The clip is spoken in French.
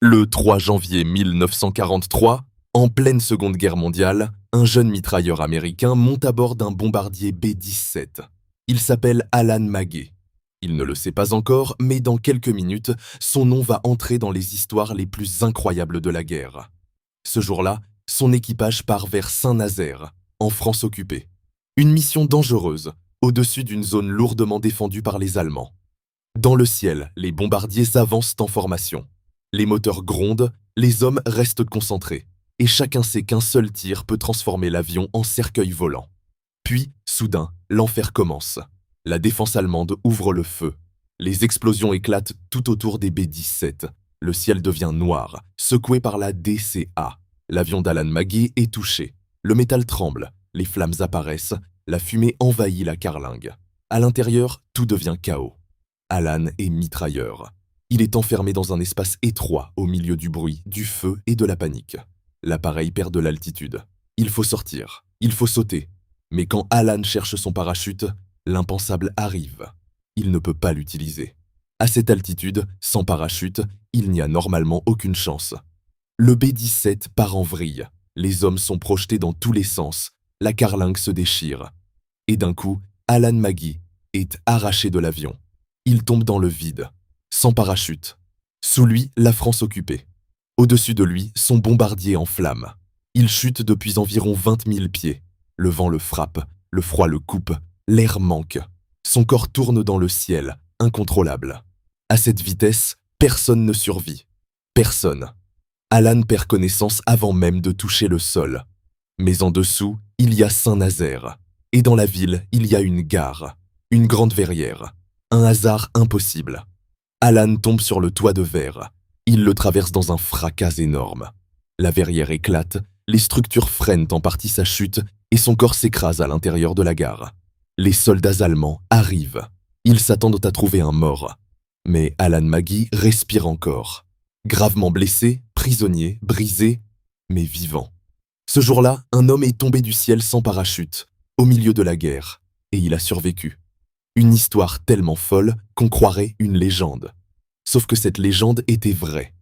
Le 3 janvier 1943, en pleine Seconde Guerre mondiale, un jeune mitrailleur américain monte à bord d'un bombardier B-17. Il s'appelle Alan Magee. Il ne le sait pas encore, mais dans quelques minutes, son nom va entrer dans les histoires les plus incroyables de la guerre. Ce jour-là, son équipage part vers Saint-Nazaire, en France occupée. Une mission dangereuse, au-dessus d'une zone lourdement défendue par les Allemands. Dans le ciel, les bombardiers s'avancent en formation. Les moteurs grondent, les hommes restent concentrés, et chacun sait qu'un seul tir peut transformer l'avion en cercueil volant. Puis, soudain, l'enfer commence. La défense allemande ouvre le feu. Les explosions éclatent tout autour des B-17. Le ciel devient noir, secoué par la DCA. L'avion d'Alan Magee est touché. Le métal tremble, les flammes apparaissent, la fumée envahit la carlingue. À l'intérieur, tout devient chaos. Alan est mitrailleur. Il est enfermé dans un espace étroit au milieu du bruit, du feu et de la panique. L'appareil perd de l'altitude. Il faut sortir, il faut sauter. Mais quand Alan cherche son parachute, l'impensable arrive. Il ne peut pas l'utiliser. À cette altitude, sans parachute, il n'y a normalement aucune chance. Le B-17 part en vrille. Les hommes sont projetés dans tous les sens. La carlingue se déchire. Et d'un coup, Alan Magee est arraché de l'avion. Il tombe dans le vide, sans parachute. Sous lui, la France occupée. Au-dessus de lui, son bombardier en flammes. Il chute depuis environ 20 000 pieds. Le vent le frappe, le froid le coupe, l'air manque. Son corps tourne dans le ciel, incontrôlable. À cette vitesse, personne ne survit. Personne. Alan perd connaissance avant même de toucher le sol. Mais en dessous, il y a Saint-Nazaire. Et dans la ville, il y a une gare, une grande verrière. Un hasard impossible. Alan tombe sur le toit de verre. Il le traverse dans un fracas énorme. La verrière éclate, les structures freinent en partie sa chute et son corps s'écrase à l'intérieur de la gare. Les soldats allemands arrivent. Ils s'attendent à trouver un mort. Mais Alan Magee respire encore. Gravement blessé, prisonnier, brisé, mais vivant. Ce jour-là, un homme est tombé du ciel sans parachute, au milieu de la guerre, et il a survécu. Une histoire tellement folle qu'on croirait une légende. Sauf que cette légende était vraie.